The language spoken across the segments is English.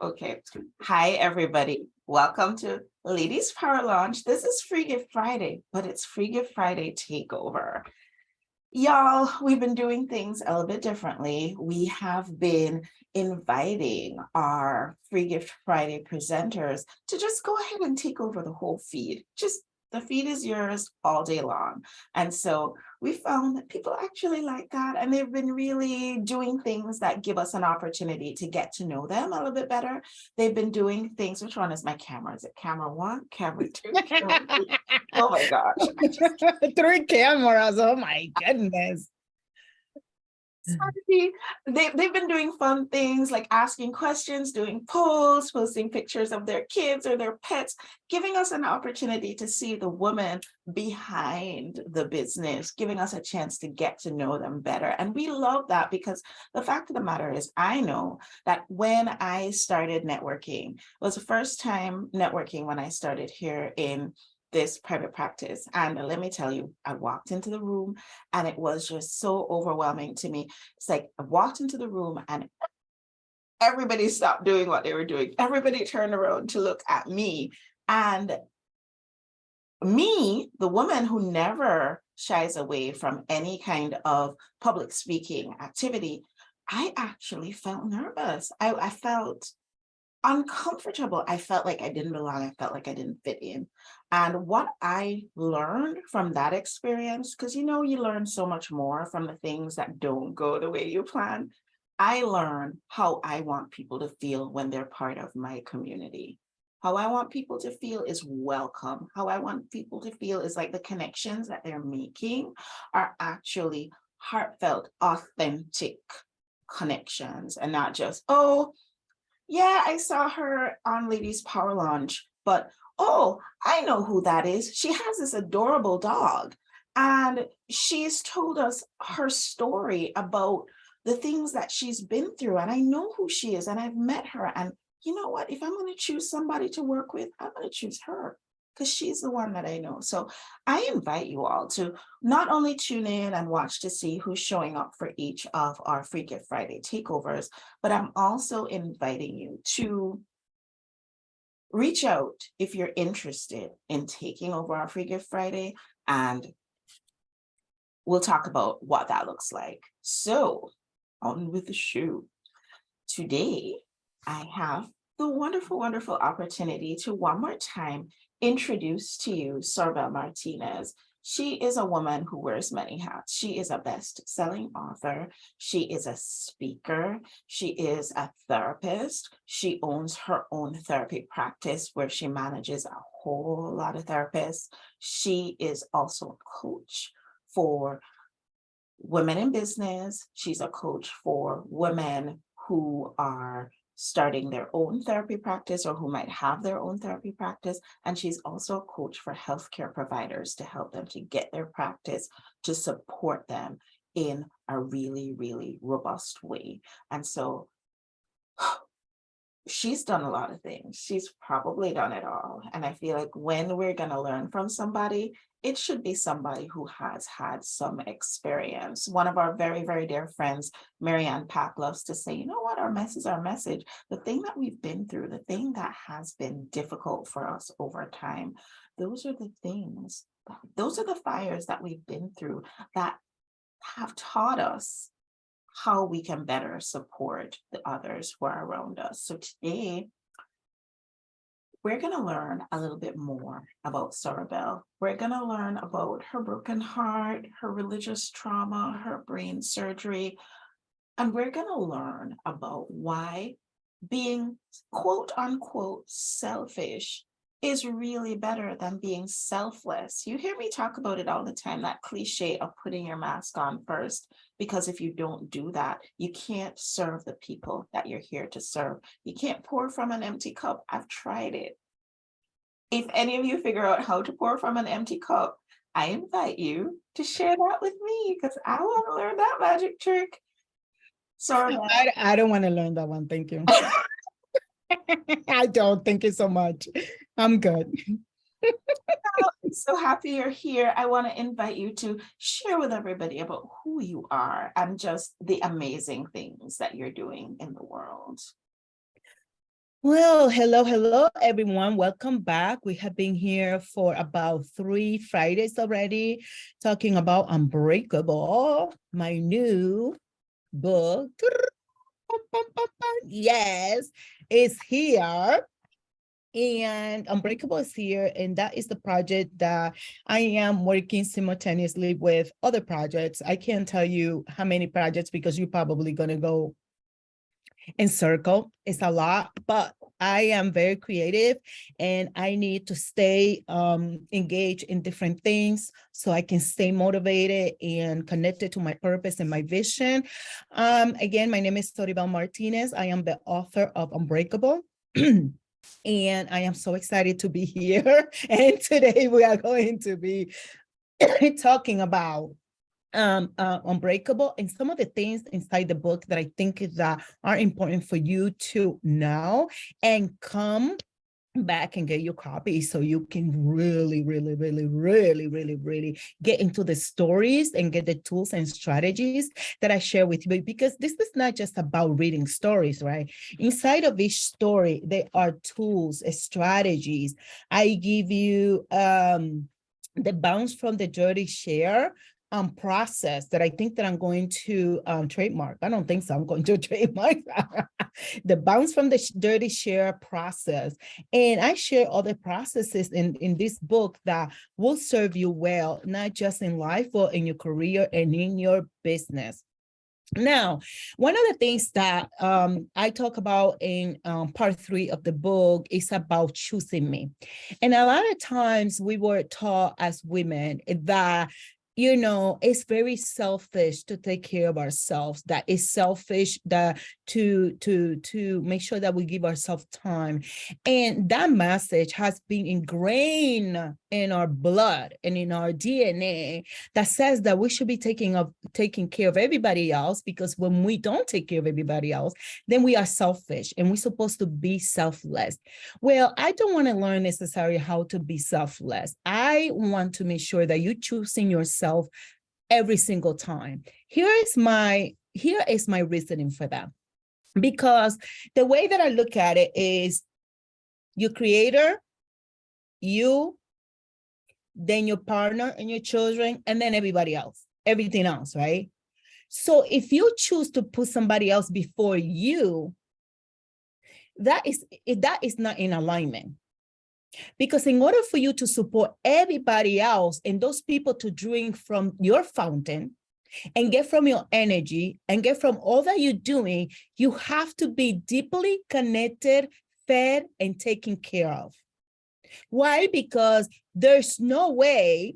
Okay. Hi, everybody. Welcome to Ladies Power Launch. This is Free Gift Friday, but it's Free Gift Friday Takeover. Y'all, we've been doing things a little bit differently. We have been inviting our Free Gift Friday presenters to just go ahead and take over the whole feed. Just the feed is yours all day long. And so we found that people actually like that. And they've been really doing things that give us an opportunity to get to know them a little bit better. They've been doing things. Which one is my camera? Is it camera one, camera two, camera three? Oh my gosh. 3 cameras. Oh my goodness. They've been doing fun things like asking questions, doing polls, posting pictures of their kids or their pets, giving us an opportunity to see the woman behind the business, giving us a chance to get to know them better. And we love that because the fact of the matter is, I know that when I started networking, it was the first time networking when I started here in this private practice. And let me tell you, I walked into the room and it was just so overwhelming to me. It's like I walked into the room and everybody stopped doing what they were doing. Everybody turned around to look at me. And me, the woman who never shies away from any kind of public speaking activity, I actually felt nervous. I felt uncomfortable. I felt like I didn't belong. I felt like I didn't fit in. And what I learned from that experience, because you learn so much more from the things that don't go the way you plan. I learned how I want people to feel when they're part of my community. How I want people to feel is welcome. How I want people to feel is like the connections that they're making are actually heartfelt, authentic connections and not just, oh, yeah, I saw her on Ladies Power Launch, but oh, I know who that is. She has this adorable dog, and she's told us her story about the things that she's been through. And I know who she is, and I've met her. And you know what? If I'm going to choose somebody to work with, I'm going to choose her because she's the one that I know. So I invite you all to not only tune in and watch to see who's showing up for each of our Free Gift Friday takeovers, but I'm also inviting you to reach out if you're interested in taking over our Free Gift Friday, and we'll talk about what that looks like. So on with the show. Today, I have the wonderful, wonderful opportunity to one more time introduce to you Soribel Martinez. She is a woman who wears many hats. She is a best-selling author. She is a speaker. She is a therapist. She owns her own therapy practice where she manages a whole lot of therapists. She is also a coach for women in business. She's a coach for women who are starting their own therapy practice or who might have their own therapy practice. And she's also a coach for healthcare providers to help them to get their practice, to support them in a really, really robust way. And so she's done a lot of things. She's probably done it all. And I feel like when we're going to learn from somebody, it should be somebody who has had some experience. One of our very, very dear friends, Marianne Pack, loves to say, you know what, our mess is our message. The thing that we've been through, the thing that has been difficult for us over time, those are the things, those are the fires that we've been through that have taught us how we can better support the others who are around us. So today, we're going to learn a little bit more about Soribel. We're going to learn about her broken heart, her religious trauma, her brain surgery, and we're going to learn about why being quote unquote selfish is really better than being selfless. You hear me talk about it all the time, that cliche of putting your mask on first, because if you don't do that, you can't serve the people that you're here to serve. You can't pour from an empty cup. I've tried it. If any of you figure out how to pour from an empty cup, I invite you to share that with me because I want to learn that magic trick. Sorry. I don't want to learn that one. Thank you. I don't. Thank you so much. I'm good. I'm so happy you're here. I want to invite you to share with everybody about who you are and just the amazing things that you're doing in the world. Well, hello, everyone. Welcome back. We have been here for about 3 Fridays already, talking about Unbreakable, my new book. Yes, it's here. And Unbreakable is here, and that is the project that I am working simultaneously with other projects. I can't tell you how many projects because you're probably going to go in circle. It's a lot, but I am very creative and I need to stay engaged in different things so I can stay motivated and connected to my purpose and my vision. Again, my name is Soribel Martinez. I am the author of Unbreakable. And I am so excited to be here. And today we are going to be talking about Unbreakable and some of the things inside the book that I think that are important for you to know and come back and get your copy so you can really get into the stories and get the tools and strategies that I share with you, because this is not just about reading stories, right? Inside of each story there are tools, strategies. I give you the bounce from the dirty share process that I think that I'm going to trademark. I don't think so. I'm going to trademark the bounce from the dirty share process. And I share other processes in this book that will serve you well, not just in life, but in your career and in your business. Now, one of the things that I talk about in part 3 of the book is about choosing me. And a lot of times we were taught as women that, you know, it's very selfish to take care of ourselves, that it's selfish that to make sure that we give ourselves time. And that message has been ingrained in our blood and in our DNA that says that we should be taking care of everybody else, because when we don't take care of everybody else, then we are selfish and we're supposed to be selfless. Well, I don't want to learn necessarily how to be selfless. I want to make sure that you're choosing yourself every single time. Here is my reasoning for that. Because the way that I look at it is your creator, you, then your partner and your children, and then everybody else, everything else, right? So if you choose to put somebody else before you, that is not in alignment. Because in order for you to support everybody else and those people to drink from your fountain and get from your energy and get from all that you're doing, you have to be deeply connected, fed, and taken care of. Why? Because there's no way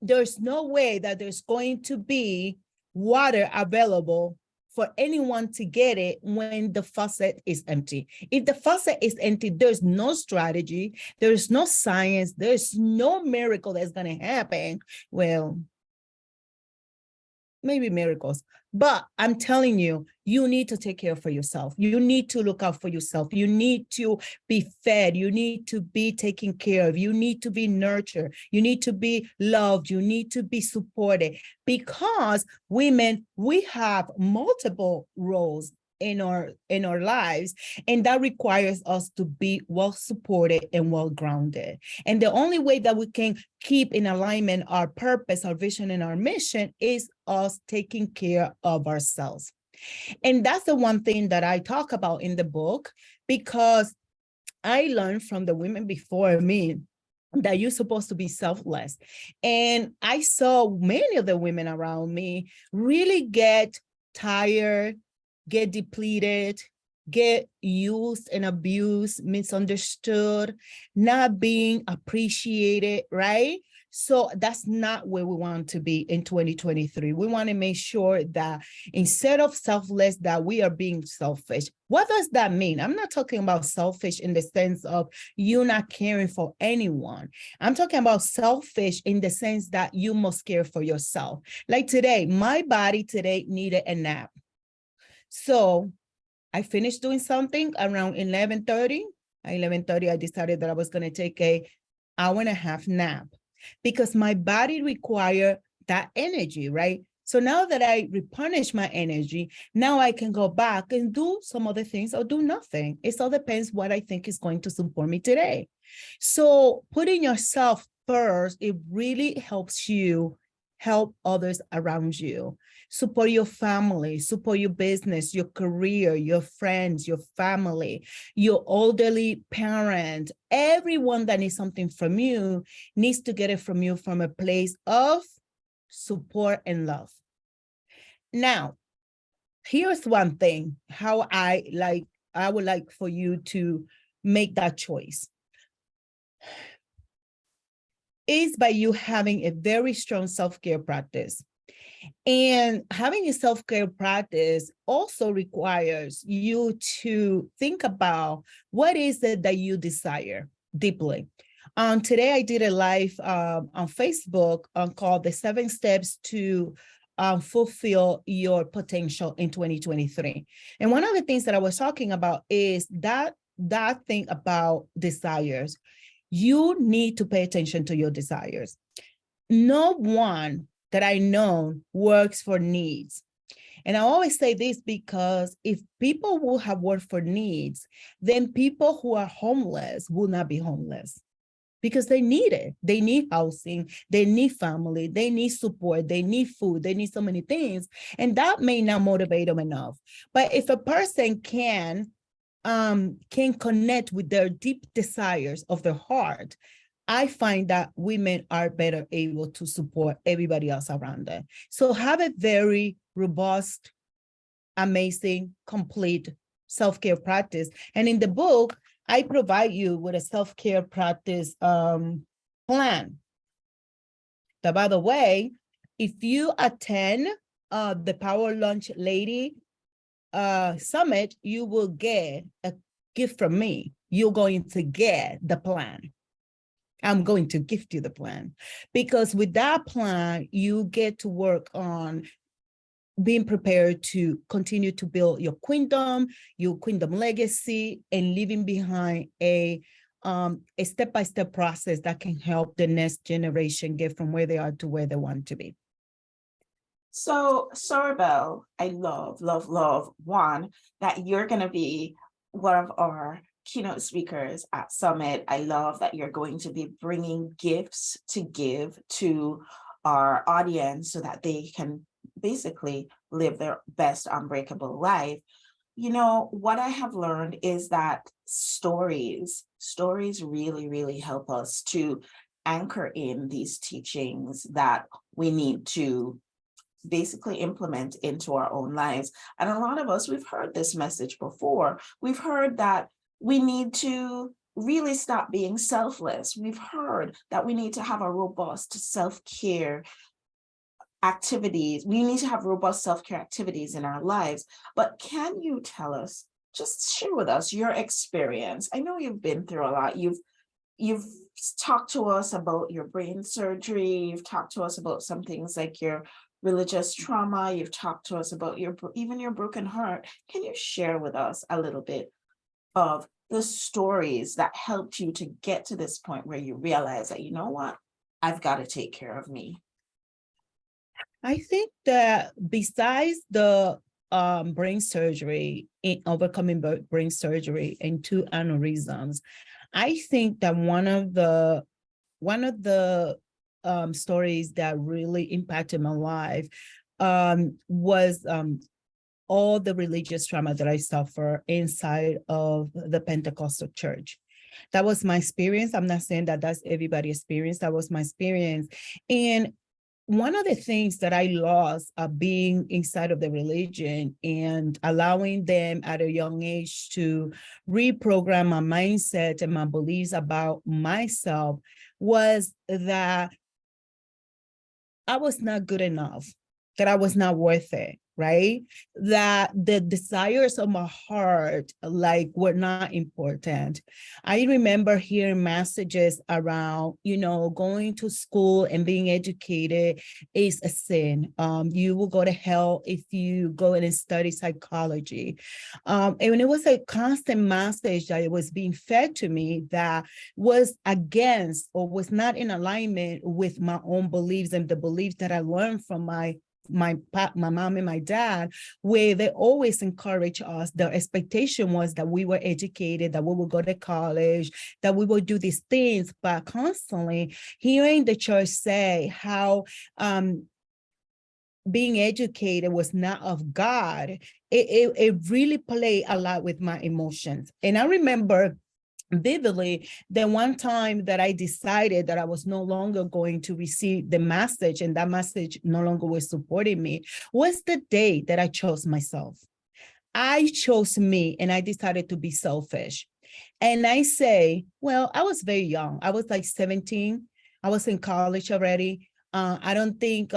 that there's going to be water available for anyone to get it when the faucet is empty. If the faucet is empty, there's no strategy, there's no science, there's no miracle that's going to happen. Well, maybe miracles, but I'm telling you, you need to take care for yourself. You need to look out for yourself. You need to be fed. You need to be taken care of. You need to be nurtured. You need to be loved. You need to be supported, because women, we have multiple roles in our lives, and that requires us to be well supported and well grounded. And the only way that we can keep in alignment our purpose, our vision, and our mission is us taking care of ourselves. And that's the one thing that I talk about in the book, because I learned from the women before me that you're supposed to be selfless. And I saw many of the women around me really get tired, get depleted, get used and abused, misunderstood, not being appreciated, right? So that's not where we want to be in 2023. We want to make sure that instead of selfless, that we are being selfish. What does that mean? I'm not talking about selfish in the sense of you not caring for anyone. I'm talking about selfish in the sense that you must care for yourself. Like today, my body today needed a nap. So I finished doing something around 11:30. At 11:30, I decided that I was going to take a hour and a half nap, because my body required that energy, right? So now that I replenish my energy, now I can go back and do some other things or do nothing. It all depends what I think is going to support me today. So putting yourself first, it really helps you help others around you, support your family, support your business, your career, your friends, your family, your elderly parent. Everyone that needs something from you needs to get it from you from a place of support and love. Now, here's one thing, how I would like for you to make that choice is by you having a very strong self-care practice. And having a self-care practice also requires you to think about what is it that you desire deeply. Today I did a live on Facebook called The 7 Steps to Fulfill Your Potential in 2023. And one of the things that I was talking about is that thing about desires. You need to pay attention to your desires. No one that I know works for needs. And I always say this because if people will have worked for needs, then people who are homeless will not be homeless because they need it. They need housing, they need family, they need support, they need food, they need so many things. And that may not motivate them enough. But if a person can connect with their deep desires of their heart, I find that women are better able to support everybody else around them. So have a very robust, amazing, complete self-care practice. And in the book, I provide you with a self-care practice plan. That, by the way, if you attend the Power Lunch Lady Summit, you will get a gift from me. You're going to get the plan. I'm going to gift you the plan, because with that plan, you get to work on being prepared to continue to build your kingdom legacy, and leaving behind a step-by-step process that can help the next generation get from where they are to where they want to be. So, Soribel, I love, love, love, one, that you're going to be one of our keynote speakers at Summit. I love that you're going to be bringing gifts to give to our audience so that they can basically live their best unbreakable life. You know, what I have learned is that stories really, really help us to anchor in these teachings that we need to basically implement into our own lives. And a lot of us, we've heard this message before. We've heard that we need to really stop being selfless. We've heard that we need to have a robust self-care activities. We need to have robust self-care activities in our lives. But can you tell us, just share with us your experience? I know you've been through a lot. You've talked to us about your brain surgery. You've talked to us about some things like your religious trauma. You've talked to us about even your broken heart. Can you share with us a little bit of the stories that helped you to get to this point where you realize that, you know what, I've got to take care of me? I think that besides the brain surgery, in overcoming brain surgery and 2 aneurysms, I think that one of the stories that really impacted my life was all the religious trauma that I suffered inside of the Pentecostal church. That was my experience. I'm not saying that that's everybody's experience. That was my experience. And one of the things that I lost being inside of the religion and allowing them at a young age to reprogram my mindset and my beliefs about myself was that I was not good enough, that I was not worth it, right? That the desires of my heart, were not important. I remember hearing messages around, going to school and being educated is a sin. You will go to hell if you go in and study psychology. And it was a constant message that was being fed to me that was against or was not in alignment with my own beliefs and the beliefs that I learned from my my mom and my dad, where they always encourage us. The expectation was that we were educated, that we would go to college, that we would do these things, but constantly hearing the church say how being educated was not of God, it really played a lot with my emotions. And I remember vividly the one time that I decided that I was no longer going to receive the message, and that message no longer was supporting me, was the day that I chose myself. I chose me, and I decided to be selfish. And I say, well, I was very young. I was like 17. I was in college already. I don't think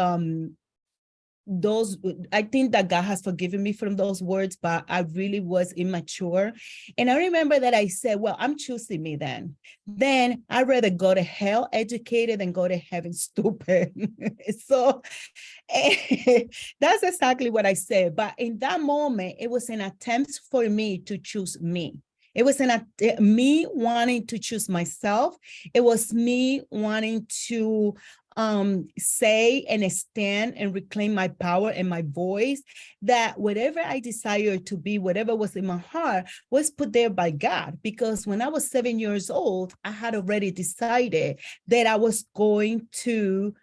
I think that God has forgiven me from those words, but I really was immature. And I remember that I said, well, I'm choosing me then. Then I'd rather go to hell educated than go to heaven stupid. So that's exactly what I said. But in that moment, it was an attempt for me to choose me. It was me wanting to choose myself. It was me wanting to say and stand and reclaim my power and my voice, that whatever I desired to be, whatever was in my heart, was put there by God. Because when I was 7 years old, I had already decided that I was going to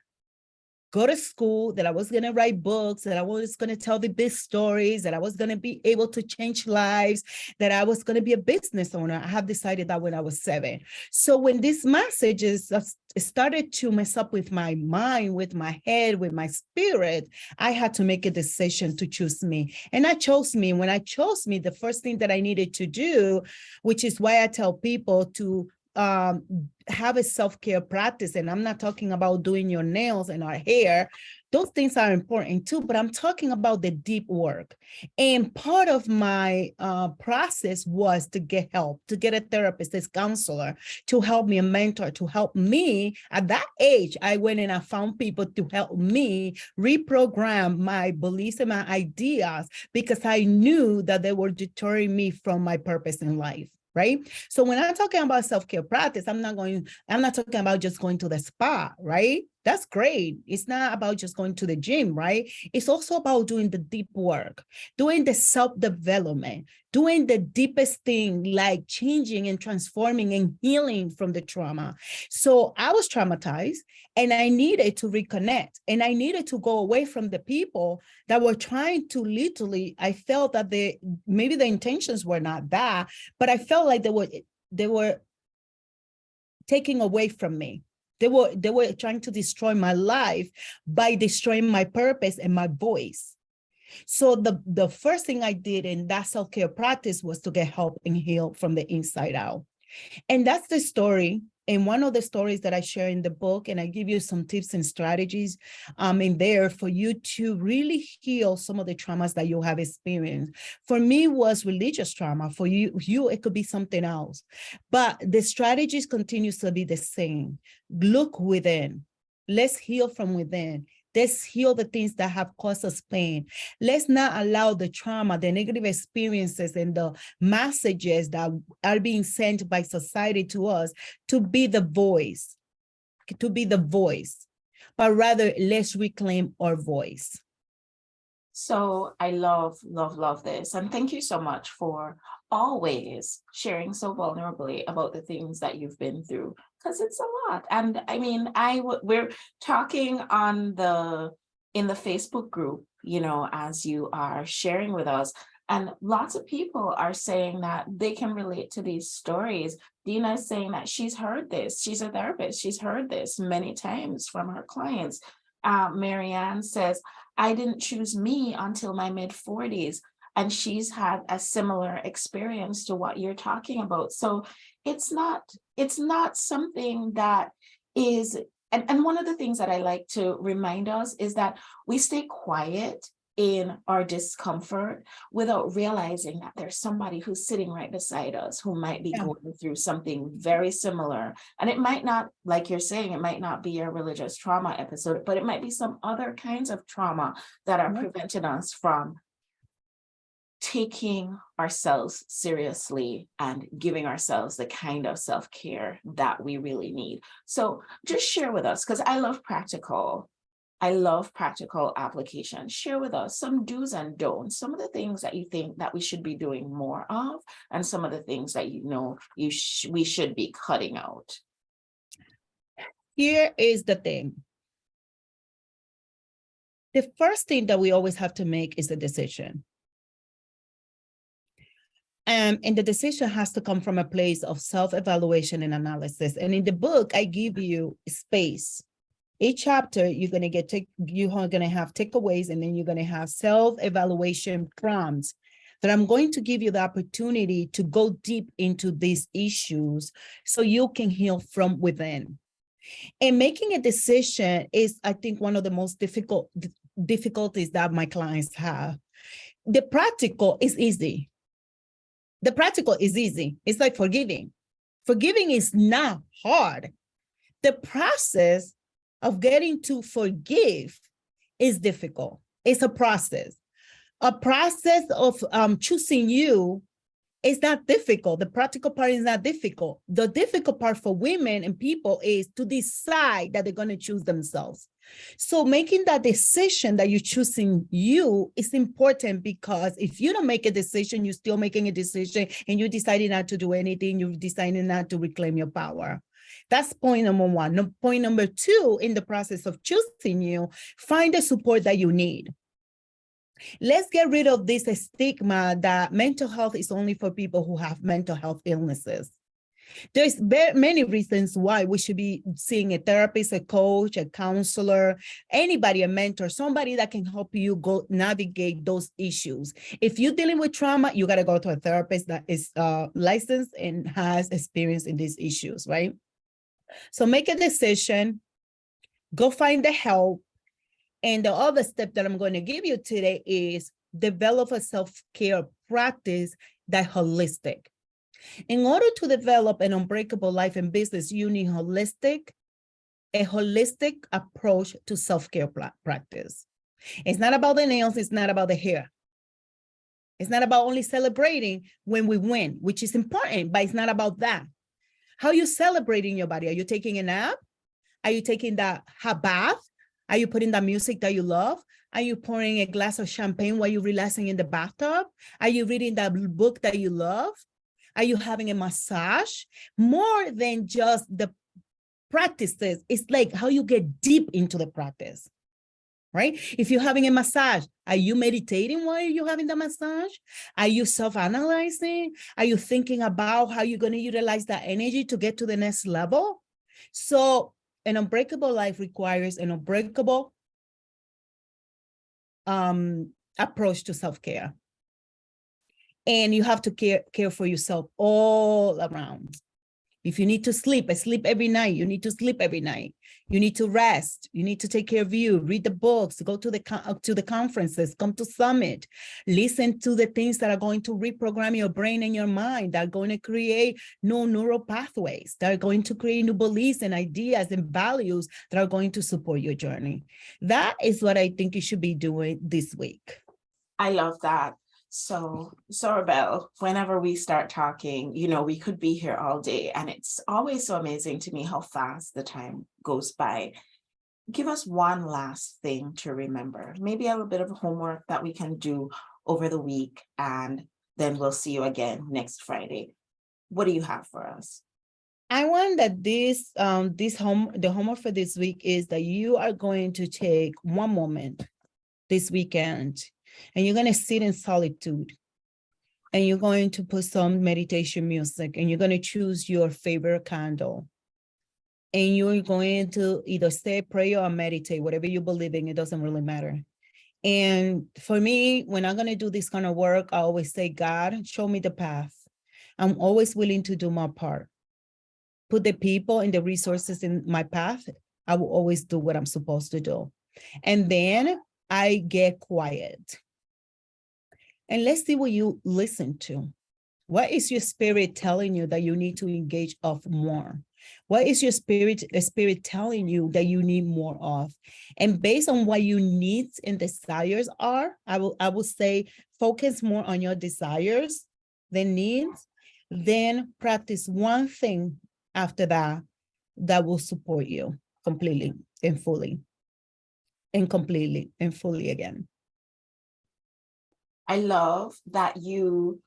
go to school, that I was going to write books, that I was going to tell the big stories, that I was going to be able to change lives, that I was going to be a business owner. I have decided that when I was 7. So when these messages started to mess up with my mind, with my head, with my spirit, I had to make a decision to choose me. And I chose me. When I chose me, the first thing that I needed to do, which is why I tell people to have a self-care practice. And I'm not talking about doing your nails and our hair. Those things are important too, but I'm talking about the deep work. And part of my process was to get help, to get a therapist, a counselor, to help me, a mentor, to help me. At that age, I went and I found people to help me reprogram my beliefs and my ideas, because I knew that they were deterring me from my purpose in life. Right. So when I'm talking about self-care practice, I'm not talking about just going to the spa, right? That's great. It's not about just going to the gym, right? It's also about doing the deep work, doing the self-development, doing the deepest thing, like changing and transforming and healing from the trauma. So I was traumatized, and I needed to reconnect, and I needed to go away from the people that were trying to literally, I felt that maybe the intentions were not that, but I felt like they were taking away from me. They were trying to destroy my life by destroying my purpose and my voice. So the first thing I did in that self-care practice was to get help and heal from the inside out. And that's the story. And one of the stories that I share in the book, and I give you some tips and strategies in there for you to really heal some of the traumas that you have experienced. For me, it was religious trauma. For you, it could be something else. But the strategies continues to be the same. Look within. Let's heal from within. Let's heal the things that have caused us pain. Let's not allow the trauma, the negative experiences, and the messages that are being sent by society to us to be the voice, but rather let's reclaim our voice. So I love, love, love this. And thank you so much for always sharing so vulnerably about the things that you've been through, because it's a lot. And I mean, we're talking in the Facebook group, as you are sharing with us, and lots of people are saying that they can relate to these stories. Dina is saying that she's heard this. She's a therapist. She's heard this many times from her clients. Marianne says, I didn't choose me until my mid-40s. And she's had a similar experience to what you're talking about. So it's not something that is, and one of the things that I like to remind us is that we stay quiet in our discomfort without realizing that there's somebody who's sitting right beside us who might be going through something very similar. And it might not, like you're saying, it might not be a religious trauma episode, but it might be some other kinds of trauma that are preventing us from taking ourselves seriously and giving ourselves the kind of self-care that we really need. So just share with us, because I love practical I love practical application. Share with us some do's and don'ts, some of the things that you think that we should be doing more of, and some of the things that we should be cutting out. Here is the thing. The first thing that we always have to make is a decision. And the decision has to come from a place of self-evaluation and analysis. And in the book, I give you space. Each chapter, you're going to have takeaways, and then you're going to have self-evaluation prompts that I'm going to give you the opportunity to go deep into these issues so you can heal from within. And making a decision is, I think, one of the most difficulties that my clients have. The practical is easy. The practical is easy. It's like forgiving. Forgiving is not hard. The process of getting to forgive is difficult. It's a process. A process of choosing you is not difficult. The practical part is not difficult. The difficult part for women and people is to decide that they're going to choose themselves. So making that decision that you're choosing you is important, because if you don't make a decision, you're still making a decision, and you decided not to do anything. You've decided not to reclaim your power. That's point number one. Point number two, in the process of choosing you, find the support that you need. Let's get rid of this stigma that mental health is only for people who have mental health illnesses. There's many reasons why we should be seeing a therapist, a coach, a counselor, anybody, a mentor, somebody that can help you go navigate those issues. If you're dealing with trauma, you got to go to a therapist that is licensed and has experience in these issues, right? So make a decision, go find the help. And the other step that I'm going to give you today is develop a self-care practice that's holistic. In order to develop an unbreakable life and business, you need a holistic approach to self-care practice. It's not about the nails, it's not about the hair. It's not about only celebrating when we win, which is important, but it's not about that. How are you celebrating your body? Are you taking a nap? Are you taking that hot bath? Are you putting the music that you love? Are you pouring a glass of champagne while you're relaxing in the bathtub? Are you reading that book that you love? Are you having a massage? More than just the practices, it's like how you get deep into the practice, right? If you're having a massage, are you meditating while you're having the massage? Are you self-analyzing? Are you thinking about how you're going to utilize that energy to get to the next level? So an unbreakable life requires an unbreakable approach to self-care. And you have to care for yourself all around. If you need to sleep, sleep every night. You need to sleep every night. You need to rest. You need to take care of you. Read the books. Go to the conferences. Come to Summit. Listen to the things that are going to reprogram your brain and your mind. That are going to create new neural pathways. That are going to create new beliefs and ideas and values that are going to support your journey. That is what I think you should be doing this week. I love that. So, Soribel, whenever we start talking, we could be here all day, and it's always so amazing to me how fast the time goes by. Give us one last thing to remember, maybe a little bit of homework that we can do over the week, and then we'll see you again next Friday. What do you have for us? I want that the homework for this week is that you are going to take one moment this weekend, and you're going to sit in solitude, and you're going to put some meditation music, and you're going to choose your favorite candle, and you're going to either say prayer or meditate, whatever you believe in. It doesn't really matter. And for me, when I'm going to do this kind of work, I always say, God, show me the path. I'm always willing to do my part. Put the people and the resources in my path. I will always do what I'm supposed to do. And then I get quiet. And let's see what you listen to. What is your spirit telling you that you need to engage of more? What is your spirit telling you that you need more of? And based on what your needs and desires are, I will say focus more on your desires than needs. Then practice one thing after that will support you completely and fully. and completely and fully again. I love that you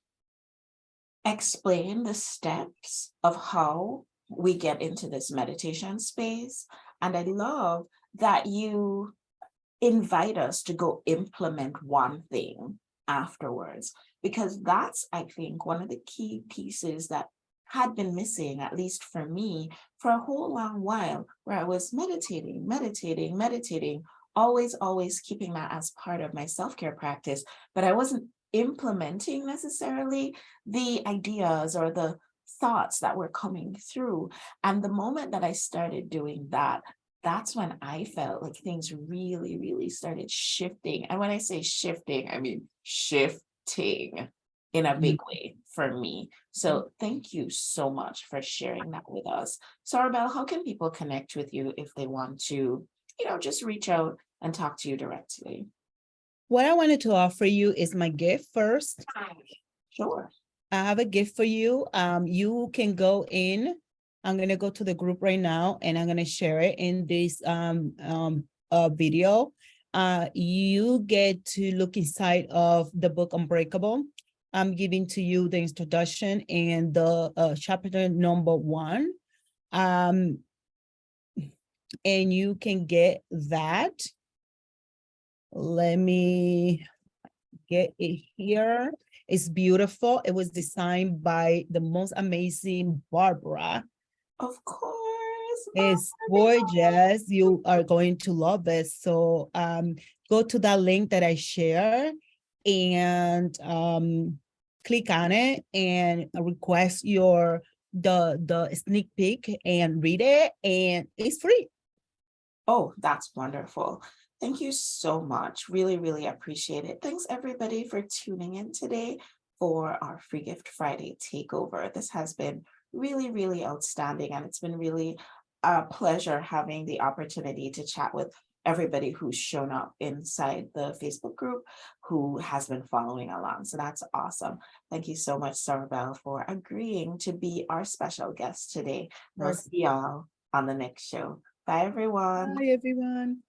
explain the steps of how we get into this meditation space. And I love that you invite us to go implement one thing afterwards, because that's, I think, one of the key pieces that had been missing, at least for me, for a whole long while, where I was meditating, always keeping that as part of my self-care practice, but I wasn't implementing necessarily the ideas or the thoughts that were coming through. And the moment that I started doing that, that's when I felt like things really started shifting. And when I say shifting, I mean shifting in a big way for me. So thank you so much for sharing that with us. Soribel, how can people connect with you if they want to, just reach out and talk to you directly? What I wanted to offer you is my gift first. Sure. I have a gift for you. You can go in. I'm gonna go to the group right now, and I'm gonna share it in this video. You get to look inside of the book Unbreakable. I'm giving to you the introduction and the chapter number 1. And you can get that. Let me get it here. It's beautiful. It was designed by the most amazing Barbara. Of course. It's Barbara. gorgeous. You are going to love it. So go to that link that I share and click on it and request the sneak peek and read it, and it's free. Oh, that's wonderful. Thank you so much. Really appreciate it. Thanks everybody for tuning in today for our Free Gift Friday takeover. This has been really outstanding, and it's been really a pleasure having the opportunity to chat with everybody who's shown up inside the Facebook group, who has been following along. So that's awesome. Thank you so much, Soribel, for agreeing to be our special guest today. We'll see y'all on the next show. Bye, everyone. Bye, everyone.